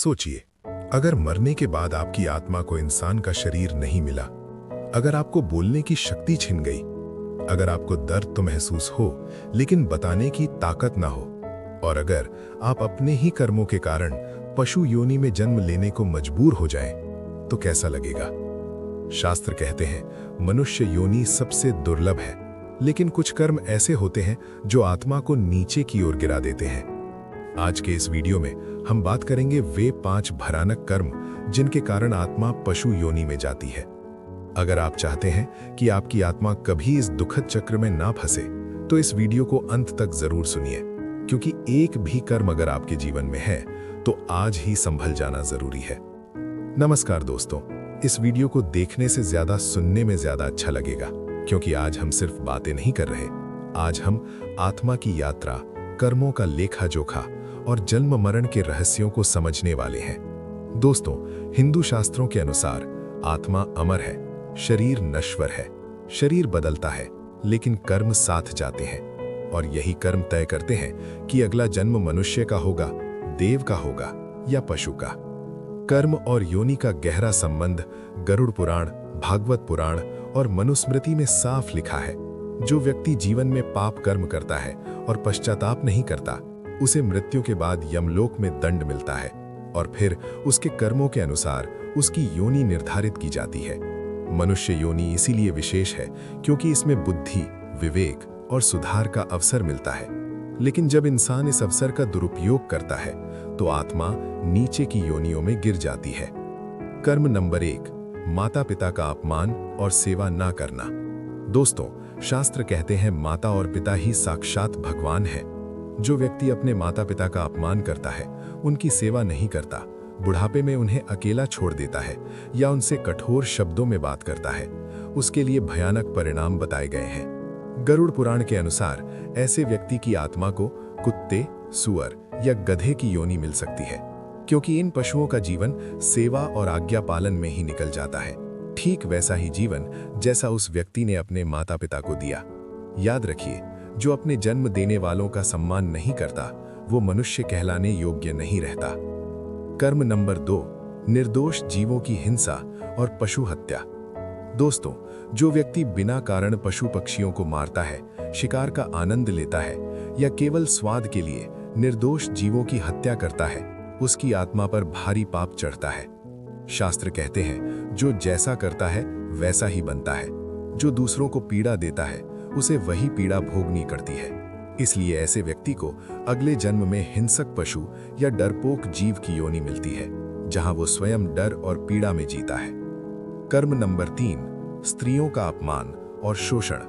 सोचिए, अगर मरने के बाद आपकी आत्मा को इंसान का शरीर नहीं मिला, अगर आपको बोलने की शक्ति छिन गई, अगर आपको दर्द तो महसूस हो लेकिन बताने की ताकत ना हो, और अगर आप अपने ही कर्मों के कारण पशु योनि में जन्म लेने को मजबूर हो जाएं, तो कैसा लगेगा? शास्त्र कहते हैं मनुष्य योनि सबसे दुर्लभ है, लेकिन कुछ कर्म ऐसे होते हैं जो आत्मा को नीचे की ओर गिरा देते हैं। आज के इस वीडियो में हम बात करेंगे वे 5 भयानक कर्म जिनके कारण आत्मा पशु योनि में जाती है। अगर आप चाहते हैं कि आपकी आत्मा कभी इस दुखद चक्र में ना फंसे, तो इस वीडियो को अंत तक जरूर सुनिए, क्योंकि एक भी कर्म अगर आपके जीवन में है तो आज ही संभल जाना जरूरी है। नमस्कार दोस्तों, इस वीडियो को देखने से ज्यादा सुनने में ज्यादा अच्छा लगेगा, क्योंकि आज हम सिर्फ बातें नहीं कर रहे। आज हम आत्मा की यात्रा, कर्मों का लेखा जोखा और जन्म मरण के रहस्यों को समझने वाले हैं। दोस्तों, हिंदू शास्त्रों के अनुसार आत्मा अमर है, शरीर नश्वर है। शरीर बदलता है लेकिन कर्म साथ जाते हैं, और यही कर्म तय करते हैं कि अगला जन्म मनुष्य का होगा, देव का होगा या पशु का। कर्म और योनि का गहरा संबंध गरुड़ पुराण, भागवत पुराण और मनुस्मृति में साफ लिखा है। जो व्यक्ति जीवन में पाप कर्म करता है और पश्चाताप नहीं करता, उसे मृत्यु के बाद यमलोक में दंड मिलता है, और फिर उसके कर्मों के अनुसार उसकी योनि निर्धारित की जाती है। मनुष्य योनि इसीलिए विशेष है क्योंकि इसमें बुद्धि, विवेक और सुधार का अवसर मिलता है। लेकिन जब इंसान इस अवसर का दुरुपयोग करता है तो आत्मा नीचे की योनियों में गिर जाती है। कर्म नंबर 1, माता पिता का अपमान और सेवा ना करना। दोस्तों, शास्त्र कहते हैं माता और पिता ही साक्षात भगवान है। जो व्यक्ति अपने माता पिता का अपमान करता है, उनकी सेवा नहीं करता, बुढ़ापे में उन्हें अकेला छोड़ देता है या उनसे कठोर शब्दों में बात करता है, उसके लिए भयानक परिणाम बताए गए हैं। गरुड़ पुराण के अनुसार ऐसे व्यक्ति की आत्मा को कुत्ते, सुअर या गधे की योनि मिल सकती है, क्योंकि इन पशुओं का जीवन सेवा और आज्ञा पालन में ही निकल जाता है। ठीक वैसा ही जीवन जैसा उस व्यक्ति ने अपने माता पिता को दिया। याद रखिए, जो अपने जन्म देने वालों का सम्मान नहीं करता, वो मनुष्य कहलाने योग्य नहीं रहता। कर्म नंबर 2, निर्दोष जीवों की हिंसा और पशु हत्या। दोस्तों, जो व्यक्ति बिना कारण पशु पक्षियों को मारता है, शिकार का आनंद लेता है या केवल स्वाद के लिए निर्दोष जीवों की हत्या करता है, उसकी आत्मा पर भारी पाप चढ़ता है। शास्त्र कहते हैं जो जैसा करता है वैसा ही बनता है। जो दूसरों को पीड़ा देता है, उसे वही पीड़ा भोगनी पड़ती है। इसलिए ऐसे व्यक्ति को अगले जन्म में हिंसक पशु या डरपोक जीव की योनि मिलती है, जहां वो स्वयं डर और पीड़ा में जीता है। कर्म नंबर 3, स्त्रियों का अपमान और शोषण।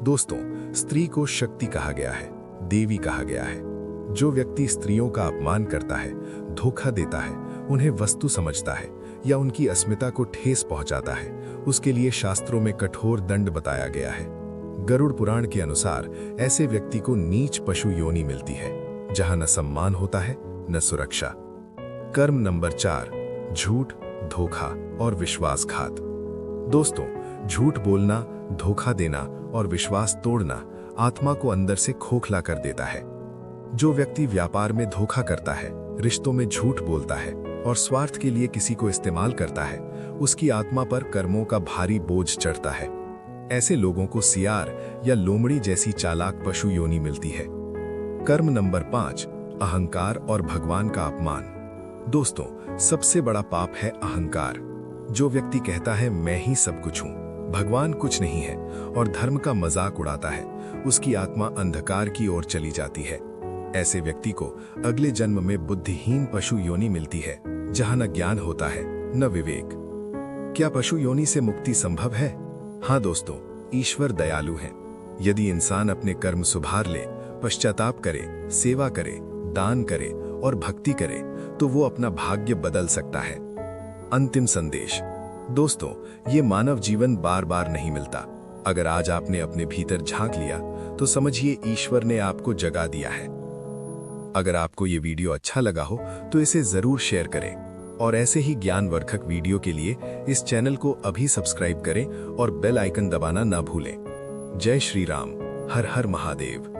दोस्तों, स्त्री को शक्ति कहा गया है, देवी कहा गया है। जो व्यक्ति स्त्रियों का अपमान करता है, धोखा देता है, उन्हें वस्तु समझता है या उनकी अस्मिता को ठेस पहुंचाता है, उसके लिए शास्त्रों में कठोर दंड बताया गया है। गरुड़ पुराण के अनुसार ऐसे व्यक्ति को नीच पशु योनि मिलती है, जहां न सम्मान होता है न सुरक्षा। कर्म नंबर 4, झूठ, धोखा और विश्वासघात। दोस्तों, झूठ बोलना, धोखा देना और विश्वास तोड़ना आत्मा को अंदर से खोखला कर देता है। जो व्यक्ति व्यापार में धोखा करता है, रिश्तों में झूठ बोलता है और स्वार्थ के लिए किसी को इस्तेमाल करता है, उसकी आत्मा पर कर्मों का भारी बोझ चढ़ता है। ऐसे लोगों को सियार या लोमड़ी जैसी चालाक पशु योनि मिलती है। कर्म नंबर 5, अहंकार और भगवान का अपमान। दोस्तों, सबसे बड़ा पाप है अहंकार। जो व्यक्ति कहता है मैं ही सब कुछ हूं, भगवान कुछ नहीं है और धर्म का मजाक उड़ाता है, उसकी आत्मा अंधकार की ओर चली जाती है। ऐसे व्यक्ति को अगले जन्म में बुद्धिहीन पशु योनि मिलती है, जहां न ज्ञान होता है न विवेक। क्या पशु योनि से मुक्ति संभव है? हाँ दोस्तों, ईश्वर दयालु हैं। यदि इंसान अपने कर्म सुधार ले, पश्चाताप करे, सेवा करे, दान करे और भक्ति करे, तो वो अपना भाग्य बदल सकता है। अंतिम संदेश। दोस्तों, ये मानव जीवन बार बार नहीं मिलता। अगर आज आपने अपने भीतर झांक लिया, तो समझिए ईश्वर ने आपको जगा दिया है। अगर आपको ये वीडियो अच्छा लगा हो तो इसे जरूर शेयर करें, और ऐसे ही ज्ञानवर्धक वीडियो के लिए इस चैनल को अभी सब्सक्राइब करें और बेल आइकन दबाना ना भूलें। जय श्री राम, हर हर महादेव।